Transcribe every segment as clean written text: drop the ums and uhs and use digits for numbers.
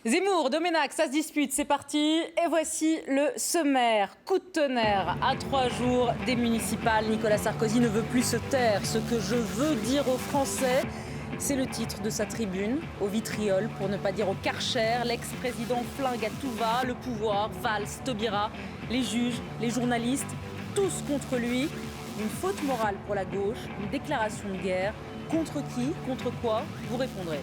Zemmour, Domenech, ça se dispute, c'est parti. Et voici le sommaire. Coup de tonnerre à 3 jours des municipales. Nicolas Sarkozy ne veut plus se taire. Ce que je veux dire aux Français, c'est le titre de sa tribune, au vitriol, pour ne pas dire au Karcher. L'ex-président flingue à tout va, le pouvoir, Valls, Taubira, les juges, les journalistes, tous contre lui. Une faute morale pour la gauche, une déclaration de guerre. Contre qui? Contre quoi? Vous répondrez.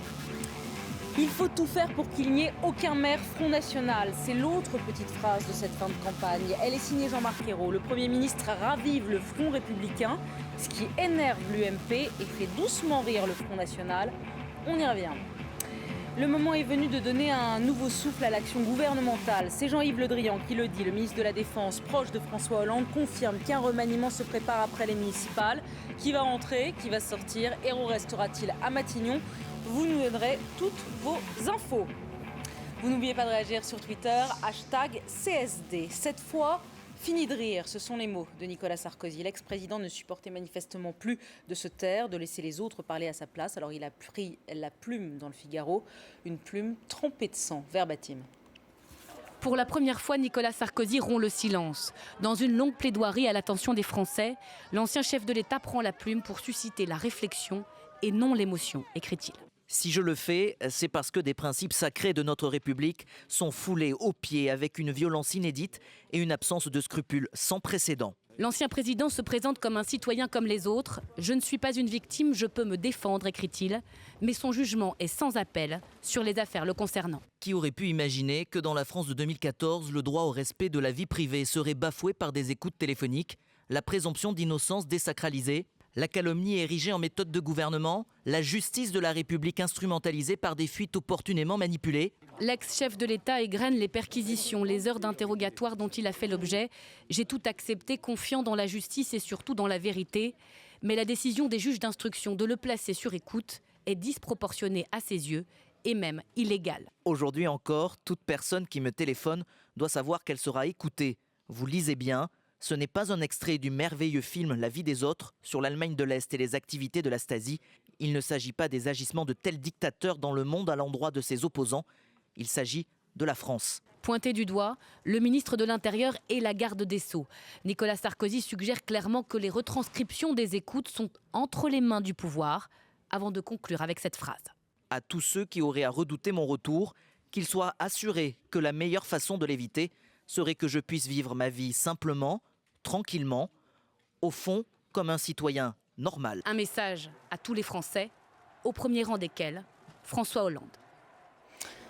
Il faut tout faire pour qu'il n'y ait aucun maire Front National. C'est l'autre petite phrase de cette fin de campagne. Elle est signée Jean-Marc Ayrault. Le Premier ministre ravive le Front républicain, ce qui énerve l'UMP et fait doucement rire le Front National. On y revient. Le moment est venu de donner un nouveau souffle à l'action gouvernementale. C'est Jean-Yves Le Drian qui le dit. Le ministre de la Défense, proche de François Hollande, confirme qu'un remaniement se prépare après les municipales. Qui va rentrer? Qui va sortir? Ayrault restera-t-il à Matignon? Vous nous donnerez toutes vos infos. Vous n'oubliez pas de réagir sur Twitter, #CSD. Cette fois, fini de rire, ce sont les mots de Nicolas Sarkozy. L'ex-président ne supportait manifestement plus de se taire, de laisser les autres parler à sa place. Alors il a pris la plume dans le Figaro, une plume trempée de sang, verbatim. Pour la première fois, Nicolas Sarkozy rompt le silence. Dans une longue plaidoirie à l'attention des Français, l'ancien chef de l'État prend la plume pour susciter la réflexion et non l'émotion, écrit-il. Si je le fais, c'est parce que des principes sacrés de notre République sont foulés aux pieds avec une violence inédite et une absence de scrupules sans précédent. L'ancien président se présente comme un citoyen comme les autres. « Je ne suis pas une victime, je peux me défendre », écrit-il. Mais son jugement est sans appel sur les affaires le concernant. Qui aurait pu imaginer que dans la France de 2014, le droit au respect de la vie privée serait bafoué par des écoutes téléphoniques, la présomption d'innocence désacralisée, la calomnie érigée en méthode de gouvernement, la justice de la République instrumentalisée par des fuites opportunément manipulées. L'ex-chef de l'État égrène les perquisitions, les heures d'interrogatoire dont il a fait l'objet. J'ai tout accepté, confiant dans la justice et surtout dans la vérité. Mais la décision des juges d'instruction de le placer sur écoute est disproportionnée à ses yeux et même illégale. Aujourd'hui encore, toute personne qui me téléphone doit savoir qu'elle sera écoutée. Vous lisez bien. Ce n'est pas un extrait du merveilleux film La vie des autres sur l'Allemagne de l'Est et les activités de la Stasi. Il ne s'agit pas des agissements de tels dictateurs dans le monde à l'endroit de ses opposants. Il s'agit de la France. Pointé du doigt, le ministre de l'Intérieur et la garde des Sceaux. Nicolas Sarkozy suggère clairement que les retranscriptions des écoutes sont entre les mains du pouvoir, avant de conclure avec cette phrase. À tous ceux qui auraient à redouter mon retour, qu'ils soient assurés que la meilleure façon de l'éviter serait que je puisse vivre ma vie simplement, tranquillement, au fond, comme un citoyen normal. Un message à tous les Français, au premier rang desquels François Hollande.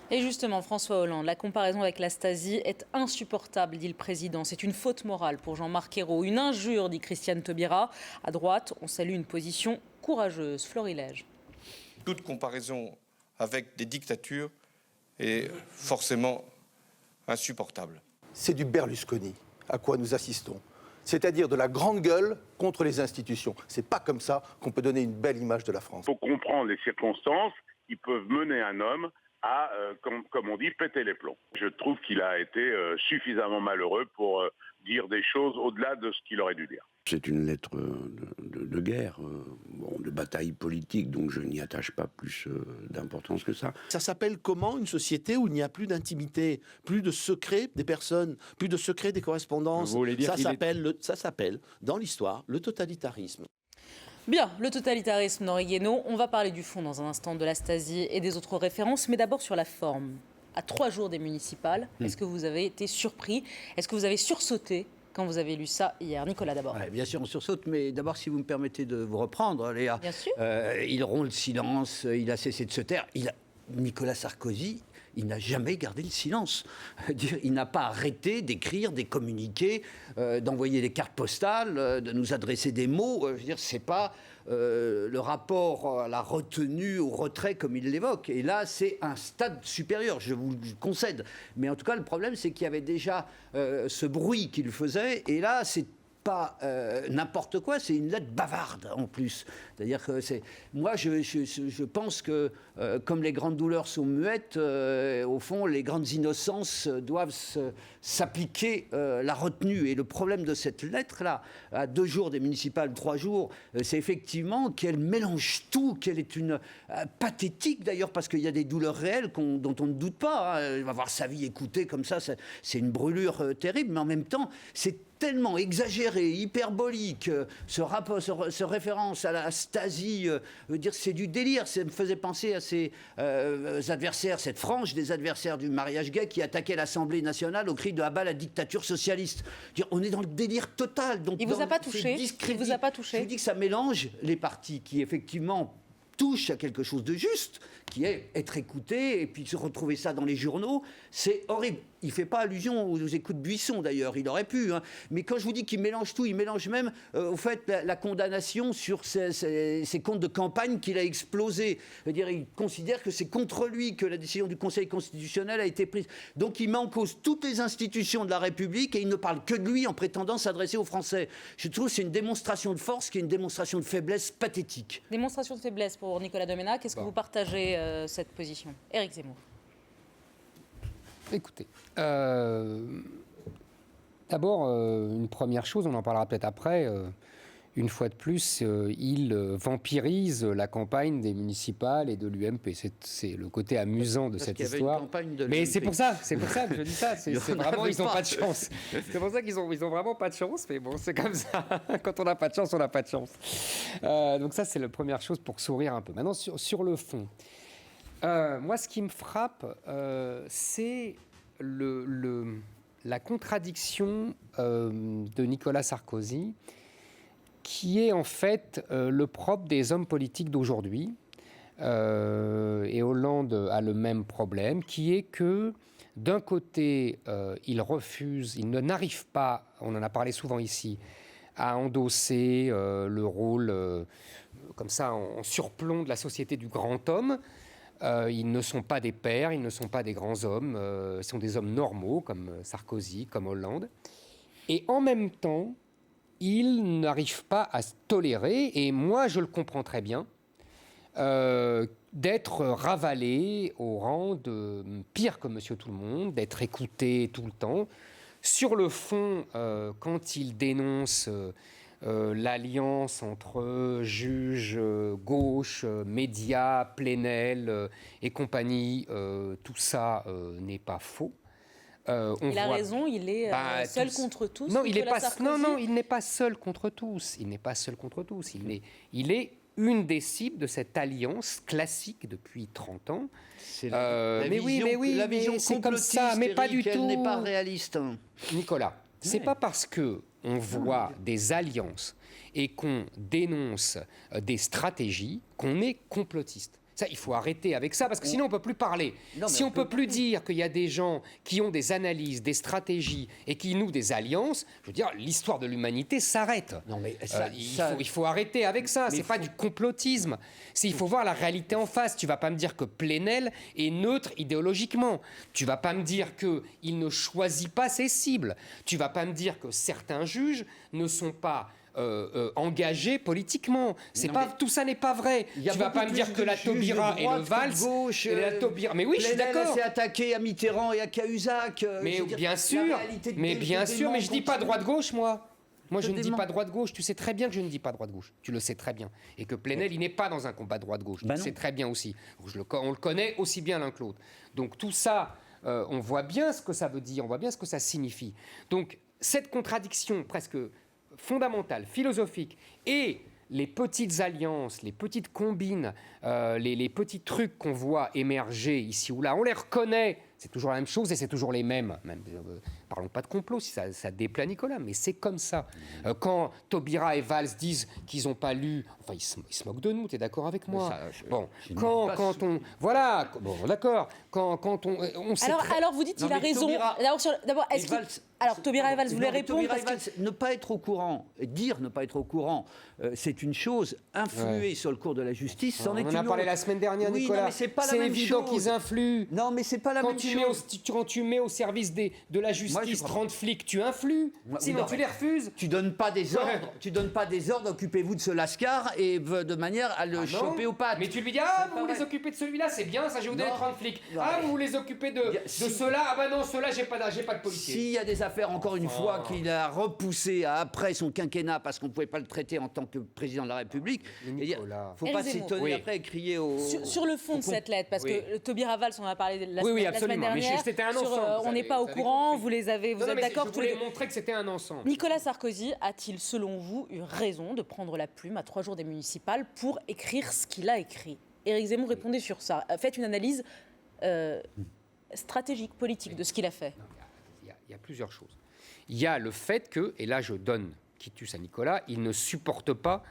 Et justement, François Hollande, la comparaison avec la Stasi est insupportable, dit le président. C'est une faute morale pour Jean-Marc Ayrault, une injure, dit Christiane Taubira. À droite, on salue une position courageuse. Florilège. Toute comparaison avec des dictatures est forcément insupportable. C'est du Berlusconi à quoi nous assistons. C'est-à-dire de la grande gueule contre les institutions. C'est pas comme ça qu'on peut donner une belle image de la France. Il faut comprendre les circonstances qui peuvent mener un homme à, comme on dit, péter les plombs. Je trouve qu'il a été suffisamment malheureux pour dire des choses au-delà de ce qu'il aurait dû dire. C'est une lettre de guerre, de bataille politique, donc je n'y attache pas plus d'importance que ça. Ça s'appelle comment une société où il n'y a plus d'intimité, plus de secret des personnes, plus de secret des correspondances? Ça s'appelle, dans l'histoire, le totalitarisme. Bien, le totalitarisme d'Henri Guénaud. On va parler du fond dans un instant, de la Stasi et des autres références, mais d'abord sur la forme. À 3 jours des municipales, est-ce que vous avez été surpris? Est-ce que vous avez sursauté quand vous avez lu ça hier? Nicolas, d'abord. Ouais, bien sûr, on sursaute, mais d'abord, si vous me permettez de vous reprendre, Léa. Bien sûr. Il rompt le silence, il a cessé de se taire. Nicolas Sarkozy, il n'a jamais gardé le silence. Il n'a pas arrêté d'écrire des communiqués, d'envoyer des cartes postales, de nous adresser des mots. Je veux dire, c'est pas le rapport à la retenue, au retrait, comme il l'évoque. Et là, c'est un stade supérieur, je vous le concède. Mais en tout cas, le problème, c'est qu'il y avait déjà ce bruit qu'il faisait. Et là, c'est pas n'importe quoi, c'est une lettre bavarde en plus. C'est-à-dire que moi, je pense que comme les grandes douleurs sont muettes, au fond, les grandes innocences doivent s'appliquer la retenue. Et le problème de cette lettre-là, à 2 jours des municipales, 3 jours, c'est effectivement qu'elle mélange tout, qu'elle est une pathétique d'ailleurs, parce qu'il y a des douleurs réelles dont on ne doute pas. Hein. Elle va voir sa vie écoutée comme ça, c'est une brûlure terrible, mais en même temps, c'est tellement exagéré, hyperbolique, ce référence à la Stasi, dire c'est du délire. Ça me faisait penser à ces adversaires, cette frange des adversaires du mariage gay qui attaquaient l'Assemblée nationale au cri de à bas la dictature socialiste. Dire, on est dans le délire total. Donc, il vous a pas touché. Il vous a pas touché. Je vous dis que ça mélange les partis qui effectivement touche à quelque chose de juste, qui est être écouté, et puis se retrouver ça dans les journaux, c'est horrible. Il ne fait pas allusion aux écoutes de Buisson, d'ailleurs, il aurait pu. Hein. Mais quand je vous dis qu'il mélange tout, il mélange même, au fait, la condamnation sur ces comptes de campagne qu'il a explosés. C'est-à-dire, il considère que c'est contre lui que la décision du Conseil constitutionnel a été prise. Donc, il met en cause toutes les institutions de la République, et il ne parle que de lui en prétendant s'adresser aux Français. Je trouve que c'est une démonstration de force qui est une démonstration de faiblesse pathétique. Démonstration de faiblesse pour Nicolas Domenach. Est-ce que vous partagez cette position? Éric Zemmour. Écoutez, d'abord, une première chose, on en parlera peut-être après, une fois de plus, il vampirise la campagne des municipales et de l'UMP. C'est le côté amusant de cette histoire. Mais c'est pour ça que je dis ça. C'est vraiment, ils n'ont pas de chance. C'est pour ça qu'ils ont vraiment pas de chance. Mais bon, c'est comme ça. Quand on n'a pas de chance, on n'a pas de chance. Donc ça, c'est la première chose pour sourire un peu. Maintenant, sur le fond. Moi, ce qui me frappe, c'est la contradiction de Nicolas Sarkozy, qui est en fait le propre des hommes politiques d'aujourd'hui. Et Hollande a le même problème, qui est que d'un côté, il n'arrive pas, on en a parlé souvent ici, à endosser le rôle comme ça en surplomb de la société du grand homme. Ils ne sont pas des pères, ils ne sont pas des grands hommes, ils sont des hommes normaux comme Sarkozy, comme Hollande. Et en même temps, ils n'arrivent pas à se tolérer, et moi je le comprends très bien, d'être ravalé au rang de pire que Monsieur Tout-le-Monde, d'être écouté tout le temps. Sur le fond, quand il dénonce l'alliance entre juges, gauche, médias, Plenel et compagnie, tout ça n'est pas faux. Il a raison, il est seul contre tous. Non, il n'est pas seul contre tous. Il n'est pas seul contre tous. Il est une des cibles de cette alliance classique depuis 30 ans. C'est la vision c'est comme ça, mais pas du tout. Elle n'est pas réaliste. Nicolas, c'est pas parce que on voit des alliances et qu'on dénonce des stratégies qu'on est complotiste. Ça, il faut arrêter avec ça, parce que sinon on ne peut plus parler. Si on ne peut plus dire qu'il y a des gens qui ont des analyses, des stratégies et qui nouent des alliances, je veux dire, l'histoire de l'humanité s'arrête. Il faut arrêter avec ça. C'est pas du complotisme. Il faut voir la réalité en face. Tu ne vas pas me dire que Plenel est neutre idéologiquement. Tu ne vas pas me dire qu'il ne choisit pas ses cibles. Tu ne vas pas me dire que certains juges ne sont pas engagés politiquement. Tout ça n'est pas vrai. Tu ne vas pas me dire que la Taubira et le Valls... Mais oui, je suis d'accord. s'est attaqué à Mitterrand et à Cahuzac. Mais bien sûr, mais je dis pas droite-gauche, moi. Moi, je ne dis pas droite-gauche. Tu sais très bien que je ne dis pas droite-gauche. Tu le sais très bien. Et que Plenel, il n'est pas dans un combat droite-gauche. Tu le sais très bien aussi. On le connaît aussi bien l'un que l'autre. Donc tout ça, on voit bien ce que ça veut dire. On voit bien ce que ça signifie. Donc cette contradiction presque fondamentale, philosophique, et les petites alliances, les petites combines, les petits trucs qu'on voit émerger ici ou là, on les reconnaît. C'est toujours la même chose et c'est toujours les mêmes. Parlons pas de complot si ça déplaît à Nicolas, mais c'est comme ça. Quand Taubira et Valls disent qu'ils n'ont pas lu, enfin ils se moquent de nous, tu es d'accord avec moi? Quand on... Voilà, bon, d'accord. Quand on sait alors vous dites qu'il a raison. D'abord, est-ce que... Alors, Taubira et Valls, vous voulez répondre Ne pas être au courant, dire ne pas être au courant, c'est une chose. Influer sur le cours de la justice, c'en est une autre. On en a parlé la semaine dernière, Nicolas. Non, mais c'est pas la même chose. C'est évident qu'ils influent. Non, mais c'est pas la même chose. tu mets au service de la justice 30 flics, tu influes. Sinon, tu les refuses. Tu donnes pas des ordres. Tu donnes pas des ordres. Occupez-vous de ce lascar et de manière à le choper aux pattes. Mais tu lui dis vous les occupez de celui-là, c'est bien. Ça, je vais vous donner 30 flics. Vous les occupez de ceux-là. Non, ceux-là, j'ai pas de policier. S'il y a des affaires encore une fois qu'il a repoussées après son quinquennat parce qu'on ne pouvait pas le traiter en tant que président de la République, il ne faut pas s'étonner après et crier au... Sur le fond de cette lettre, parce que Toby Ravals, on en a parlé la semaine dernière, mais c'était un ensemble. On n'est pas au courant, vous êtes d'accord tous les deux. Je voulais montrer que c'était un ensemble. Nicolas Sarkozy a-t-il, selon vous, eu raison de prendre la plume à 3 jours des municipales pour écrire ce qu'il a écrit? Éric Zemmour, répondez sur ça. Faites une analyse stratégique, politique de ce qu'il a fait. Il y a plusieurs choses. Il y a le fait que, et là je donne quitus à Nicolas, il ne supporte pas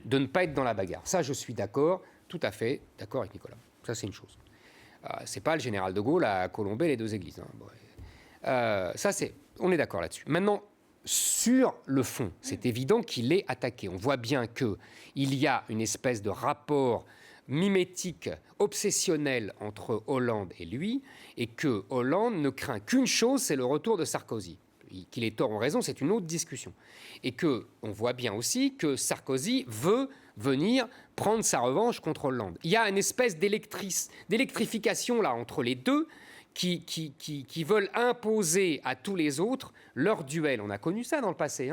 de ne pas être dans la bagarre. Ça, je suis d'accord, tout à fait d'accord avec Nicolas. Ça, c'est une chose. C'est pas le général de Gaulle à colomber les 2 églises. On est d'accord là-dessus. Maintenant, sur le fond, c'est évident qu'il est attaqué. On voit bien qu'il y a une espèce de rapport mimétique, obsessionnel entre Hollande et lui, et que Hollande ne craint qu'une chose, c'est le retour de Sarkozy. Qu'il ait tort ou raison, c'est une autre discussion. Et qu'on voit bien aussi que Sarkozy veut venir prendre sa revanche contre Hollande. Il y a une espèce d'électrification là entre les deux qui veulent imposer à tous les autres leur duel. On a connu ça dans le passé,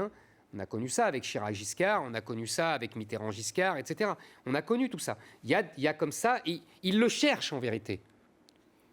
On a connu ça avec Chirac-Giscard, on a connu ça avec Mitterrand-Giscard, etc. On a connu tout ça. Il y a comme ça, et il le cherche en vérité.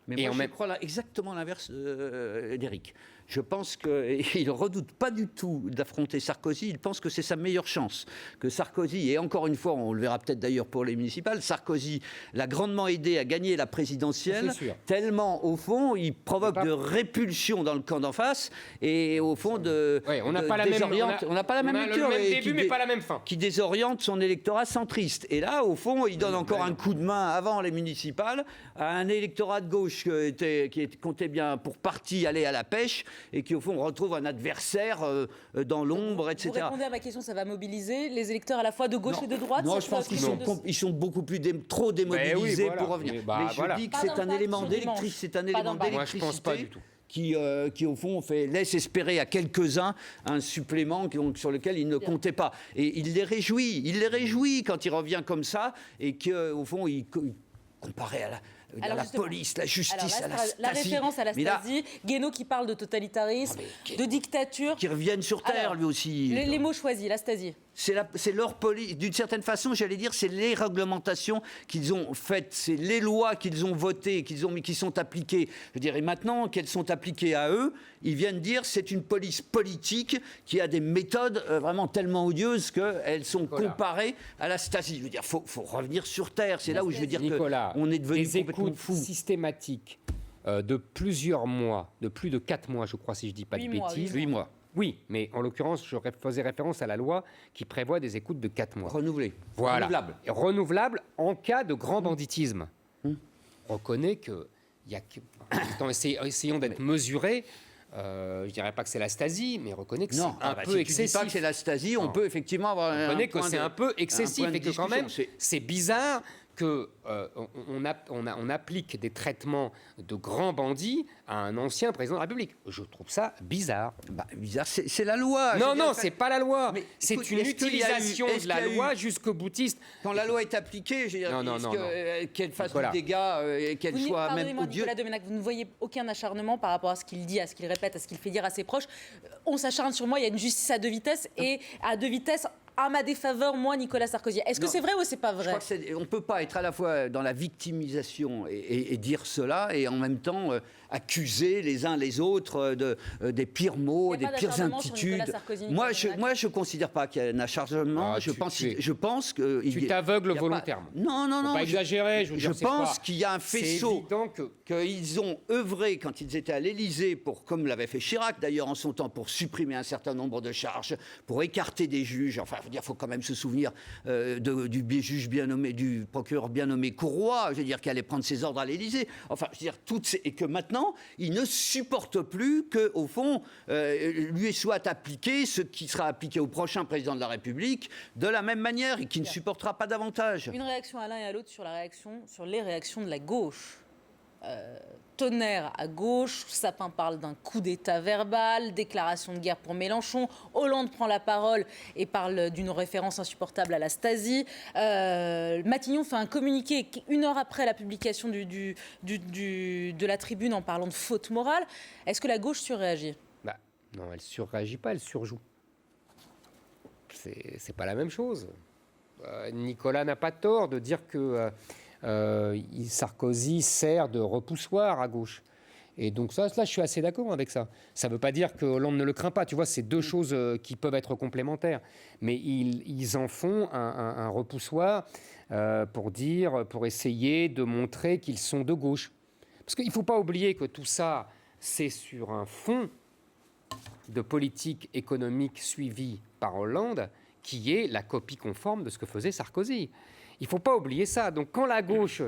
Mais moi, je crois exactement l'inverse d'Éric. Je pense qu'il ne redoute pas du tout d'affronter Sarkozy. Il pense que c'est sa meilleure chance. Que Sarkozy, et encore une fois, on le verra peut-être d'ailleurs pour les municipales, Sarkozy l'a grandement aidé à gagner la présidentielle. Tellement, au fond, il provoque de répulsion dans le camp d'en face. Et au fond, on n'a pas la même lecture. Le même début, mais pas la même fin. Qui désoriente son électorat centriste. Et là, au fond, il donne encore un coup de main avant les municipales à un électorat de gauche qui comptait bien pour partie aller à la pêche. Et qui, au fond, retrouve un adversaire dans l'ombre, etc. Vous répondez à ma question, ça va mobiliser les électeurs à la fois de gauche et de droite? Non, je pense qu'ils sont beaucoup plus trop démobilisés pour revenir. Mais je dis que c'est un élément d'électricité. Moi, je pense pas du tout. Qui, au fond, laisse espérer à quelques-uns un supplément sur lequel ils ne comptaient pas. Et il les réjouit quand il revient comme ça, et qu'au fond, il comparait à la police, la justice, à la Stasi. La référence à la Stasi, Guénaud qui parle de totalitarisme, de dictature. Qui reviennent sur Terre, lui aussi. Les mots choisis, la Stasi. C'est leur police. D'une certaine façon, j'allais dire, c'est les réglementations qu'ils ont faites, c'est les lois qu'ils ont votées, qui sont appliquées. Je veux dire, et maintenant qu'elles sont appliquées à eux, ils viennent dire c'est une police politique qui a des méthodes vraiment tellement odieuses qu'elles sont comparées à la Stasi. Je veux dire, faut revenir sur Terre. C'est là où je veux dire qu'on est devenu complètement fou. Systématiques de plusieurs mois, de plus de 4 mois, je crois, si je ne dis pas de bêtises. 8 mois. Oui, mais en l'occurrence, je faisais référence à la loi qui prévoit des écoutes de 4 mois. Renouvelées. Voilà. Renouvelable en cas de grand banditisme. On reconnaît que... Essayons d'être mesurés. Je ne dirais pas que c'est la Stasi, mais reconnaît que c'est un peu excessif. Si tu dis pas que c'est la Stasi, on peut effectivement avoir on reconnaît que c'est un peu excessif et que quand même, c'est bizarre qu'on applique des traitements de grands bandits à un ancien président de la République. Je trouve ça bizarre. Bizarre, c'est la loi. Non, c'est pas la loi. C'est une utilisation de la loi jusqu'au boutiste. Quand la loi est appliquée, je veux dire, qu'elle fasse du dégât et qu'elle soit même odieuse. Nicolas Domenach, vous ne voyez aucun acharnement par rapport à ce qu'il dit, à ce qu'il répète, à ce qu'il fait dire à ses proches. On s'acharne sur moi, il y a une justice à 2 vitesses et à 2 vitesses à ma défaveur, moi, Nicolas Sarkozy. Est-ce que c'est vrai ou c'est pas vrai? On ne peut pas être à la fois dans la victimisation et dire cela, et en même temps accuser les uns les autres des pires mots, des pires attitudes. Moi, je ne considère pas qu'il y ait un acharnement. Je pense que... Tu t'aveugles volontairement. Non. Faut pas exagérer. Je pense qu'il y a un faisceau qu'ils ont œuvré quand ils étaient à l'Élysée, comme l'avait fait Chirac d'ailleurs en son temps, pour supprimer un certain nombre de charges, pour écarter des juges. Enfin, il faut quand même se souvenir du juge bien nommé, du procureur bien nommé Courroy, je veux dire, qui allait prendre ses ordres à l'Élysée. Enfin, je veux dire, et que maintenant, il ne supporte plus qu'au fond, lui soit appliqué ce qui sera appliqué au prochain président de la République de la même manière et qui ne supportera pas davantage. Une réaction à l'un et à l'autre sur les réactions de la gauche. tonnerre à gauche. Sapin parle d'un coup d'État verbal, déclaration de guerre pour Mélenchon. Hollande prend la parole et parle d'une référence insupportable à la Stasi. Matignon fait un communiqué 1 heure après la publication de la tribune en parlant de faute morale. Est-ce que la gauche surréagit ? Non, elle surréagit pas, elle surjoue. C'est pas la même chose. Nicolas n'a pas tort de dire que Sarkozy sert de repoussoir à gauche. Et donc là, je suis assez d'accord avec ça. Ça ne veut pas dire que Hollande ne le craint pas. Tu vois, c'est deux choses qui peuvent être complémentaires. Mais ils en font un repoussoir pour essayer de montrer qu'ils sont de gauche. Parce qu'il ne faut pas oublier que tout ça, c'est sur un fond de politique économique suivie par Hollande, qui est la copie conforme de ce que faisait Sarkozy. Il ne faut pas oublier ça. Donc quand la gauche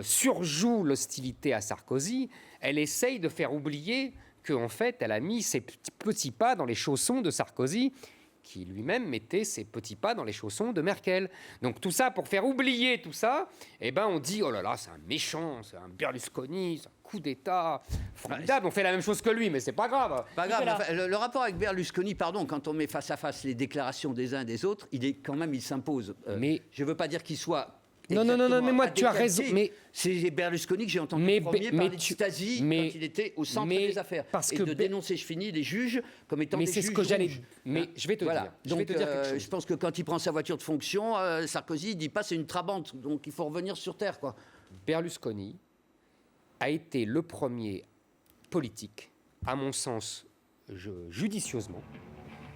surjoue l'hostilité à Sarkozy, elle essaye de faire oublier qu'en fait, elle a mis ses petits pas dans les chaussons de Sarkozy, qui lui-même mettait ses petits pas dans les chaussons de Merkel. Donc tout ça, pour faire oublier tout ça, eh ben on dit, oh là là, c'est un méchant, c'est un Berlusconi, c'est un coup d'État formidable. On fait la même chose que lui, mais c'est pas grave. Pas grave. Enfin, le rapport avec Berlusconi, pardon, quand on met face à face les déclarations des uns et des autres, il s'impose. Mais je veux pas dire qu'il soit... Non, mais moi, tu as raison. Mais c'est Berlusconi que j'ai entendu parler de Stasi quand il était au centre des affaires. Et de dénoncer, les juges comme étant des juges. Mais c'est ce que j'allais... Mais je vais te dire. Donc, je pense que quand il prend sa voiture de fonction, Sarkozy ne dit pas c'est une trabante. Donc, il faut revenir sur terre, quoi. Berlusconi a été le premier politique, à mon sens, judicieusement,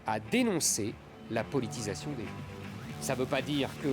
à dénoncer la politisation des juges. Ça ne veut pas dire que...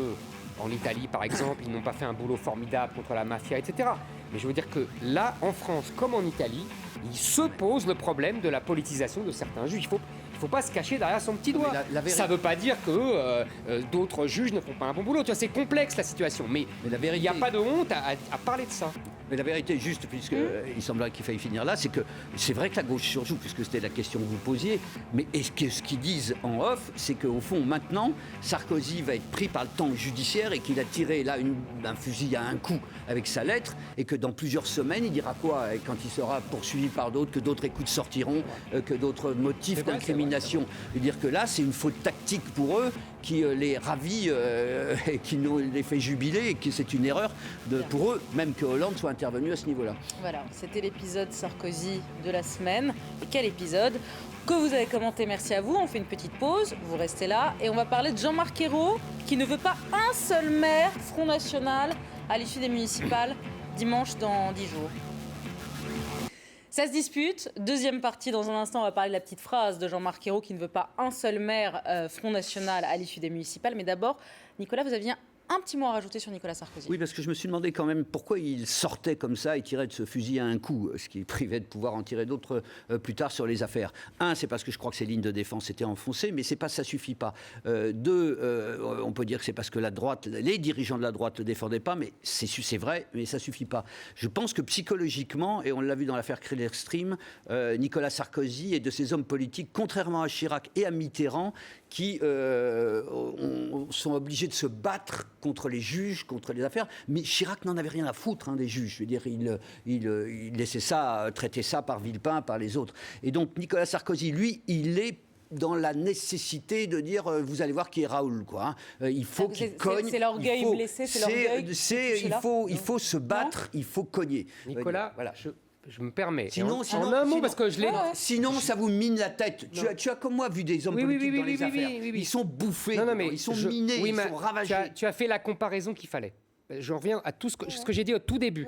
En Italie, par exemple, ils n'ont pas fait un boulot formidable contre la mafia, etc. Mais je veux dire que là, en France comme en Italie, il se pose le problème de la politisation de certains juges. Il ne faut pas se cacher derrière son petit doigt. Ça ne veut pas dire que d'autres juges ne font pas un bon boulot. Tu vois, c'est complexe la situation, mais il n'y a pas de honte à parler de ça. Mais la vérité, juste, puisqu'il semblerait qu'il faille finir là, c'est que c'est vrai que la gauche surjoue, puisque c'était la question que vous posiez, mais ce qu'ils disent en off, c'est qu'au fond, maintenant, Sarkozy va être pris par le temps judiciaire et qu'il a tiré là un fusil à un coup avec sa lettre, et que dans plusieurs semaines, il dira quoi quand il sera poursuivi par d'autres, que d'autres écoutes sortiront, que d'autres motifs d'incrimination. Je veux dire que là, c'est une faute tactique pour eux qui les ravit et qui les fait jubiler, et que c'est une erreur pour eux, même que Hollande soit intervenu à ce niveau-là. Voilà, c'était l'épisode Sarkozy de la semaine. Et quel épisode que vous avez commenté, merci à vous. On fait une petite pause, vous restez là, et on va parler de Jean-Marc Ayrault, qui ne veut pas un seul maire Front National à l'issue des municipales dimanche dans 10 jours. Ça se dispute. Deuxième partie, dans un instant, on va parler de la petite phrase de Jean-Marc Ayrault qui ne veut pas un seul maire Front National à l'issue des municipales. Mais d'abord, Nicolas, vous aviez un petit mot à rajouter sur Nicolas Sarkozy. Oui, parce que je me suis demandé quand même pourquoi il sortait comme ça et tirait de ce fusil à un coup, ce qui privait de pouvoir en tirer d'autres plus tard sur les affaires. Un, c'est parce que je crois que ses lignes de défense étaient enfoncées, mais ça suffit pas. Deux, on peut dire que c'est parce que la droite, les dirigeants de la droite ne le défendaient pas, mais c'est vrai, mais ça suffit pas. Je pense que psychologiquement, et on l'a vu dans l'affaire Clearstream, Nicolas Sarkozy est de ces hommes politiques, contrairement à Chirac et à Mitterrand, qui sont obligés de se battre contre les juges, contre les affaires. Mais Chirac n'en avait rien à foutre des juges. Je veux dire, il laissait ça, traitait ça par Villepin, par les autres. Et donc Nicolas Sarkozy, lui, il est dans la nécessité de dire vous allez voir qui est Raoul, quoi. Il faut qu'il cogne. C'est l'orgueil blessé, c'est l'orgueil. Il faut se battre, il faut cogner. Nicolas, voilà. Je me permets. Sinon, parce que je l'ai. Sinon, ça vous mine la tête. Tu as comme moi vu des hommes politiques dans les affaires. Ils sont bouffés, ils sont minés, ils sont ravagés. Tu as fait la comparaison qu'il fallait. Je reviens à tout ce que j'ai dit au tout début.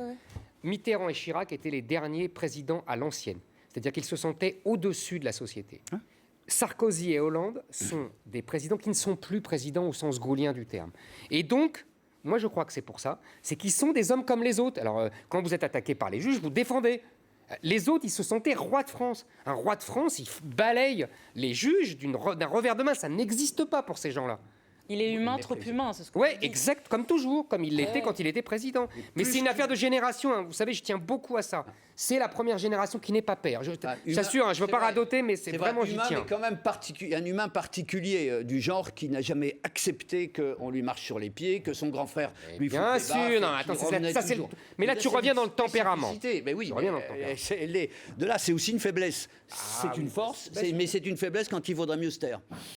Mitterrand et Chirac étaient les derniers présidents à l'ancienne. C'est-à-dire qu'ils se sentaient au-dessus de la société. Sarkozy et Hollande sont des présidents qui ne sont plus présidents au sens gaulien du terme. Et donc, moi, je crois que c'est pour ça. C'est qu'ils sont des hommes comme les autres. Alors, quand vous êtes attaqué par les juges, vous défendez. Les autres, ils se sentaient rois de France. Un roi de France, il balaye les juges d'un revers de main. Ça n'existe pas pour ces gens-là. Il est humain, trop humain, c'est ce que Oui, exact, comme toujours, comme il l'était quand il était président. Mais c'est une affaire de génération, hein. Vous savez, je tiens beaucoup à ça. C'est la première génération qui n'est pas père. J'assure, hein, je ne veux pas radoter, mais c'est vraiment, j'y tiens. Mais quand même un humain particulier du genre qui n'a jamais accepté qu'on lui marche sur les pieds, que son grand frère lui fout des baffes. Bien sûr, non, attends, ça c'est... Mais là, tu reviens dans le tempérament. Mais oui, de là, c'est aussi une faiblesse. C'est une force, mais c'est une faiblesse quand il vaudrait mieux se taire.